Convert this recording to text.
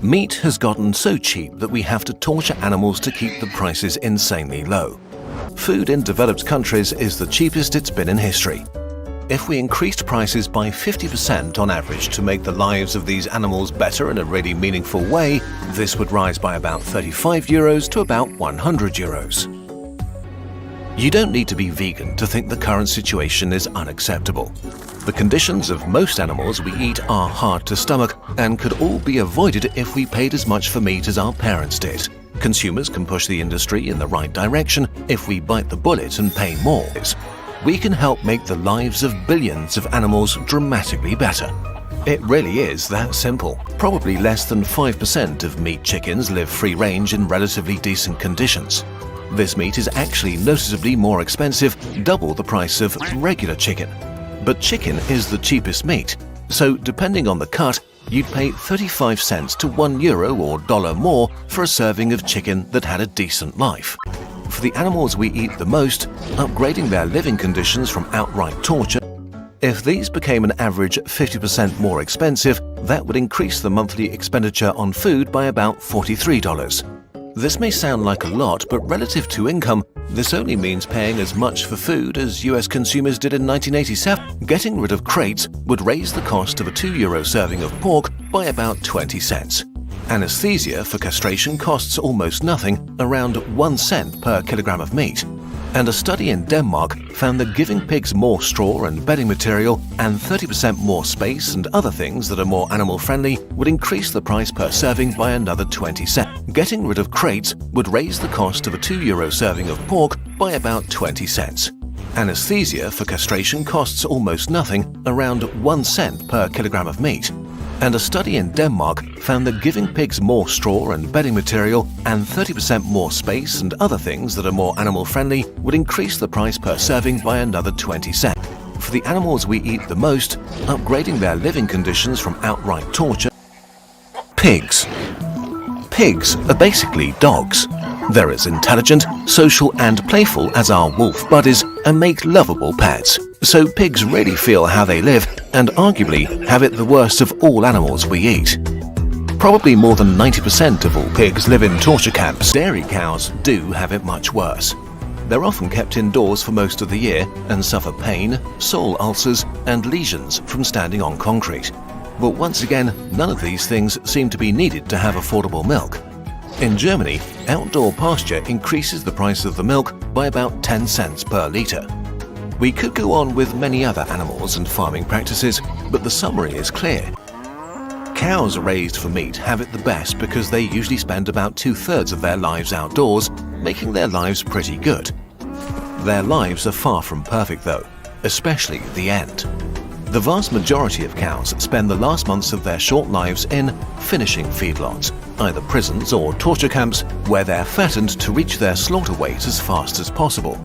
Meat has gotten so cheap that we have to torture animals to keep the prices insanely low. Food in developed countries is the cheapest it's been in history. If we increased prices by 50% on average to make the lives of these animals better in a really meaningful way, this would rise by about €35 to about €100. You don't need to be vegan to think the current situation is unacceptable. The conditions of most animals we eat are hard to stomach and could all be avoided if we paid as much for meat as our parents did. Consumers can push the industry in the right direction if we bite the bullet and pay more. We can help make the lives of billions of animals dramatically better. It really is that simple. Probably less than 5% of meat chickens live free-range in relatively decent conditions. This meat is actually noticeably more expensive, double the price of regular chicken. But chicken is the cheapest meat, so depending on the cut, you'd pay 35 cents to €1 or $1 more for a serving of chicken that had a decent life. For the animals we eat the most, upgrading their living conditions from outright torture, if these became an average 50% more expensive, that would increase the monthly expenditure on food by about $43. This may sound like a lot, but relative to income, this only means paying as much for food as US consumers did in 1987. Getting rid of crates would raise the cost of a €2 serving of pork by about 20 cents. Anesthesia for castration costs almost nothing, around 1 cent per kilogram of meat. And a study in Denmark found that giving pigs more straw and bedding material and 30% more space and other things that are more animal-friendly would increase the price per serving by another 20 cents. Getting rid of crates would raise the cost of a €2 serving of pork by about 20 cents. Anesthesia for castration costs almost nothing, around 1 cent per kilogram of meat. And a study in Denmark found that giving pigs more straw and bedding material and 30% more space and other things that are more animal-friendly would increase the price per serving by another 20 cents. For the animals we eat the most, upgrading their living conditions from outright torture. Pigs. Pigs are basically dogs. They're as intelligent, social and playful as our wolf buddies and make lovable pets. So pigs really feel how they live and arguably have it the worst of all animals we eat. Probably more than 90% of all pigs live in torture camps. Dairy cows do have it much worse. They're often kept indoors for most of the year and suffer pain, sole ulcers and lesions from standing on concrete. But once again, none of these things seem to be needed to have affordable milk. In Germany, outdoor pasture increases the price of the milk by about 10 cents per litre. We could go on with many other animals and farming practices, but the summary is clear. Cows raised for meat have it the best because they usually spend about 2/3 of their lives outdoors, making their lives pretty good. Their lives are far from perfect though, especially at the end. The vast majority of cows spend the last months of their short lives in finishing feedlots, either prisons or torture camps, where they're fattened to reach their slaughter weight as fast as possible.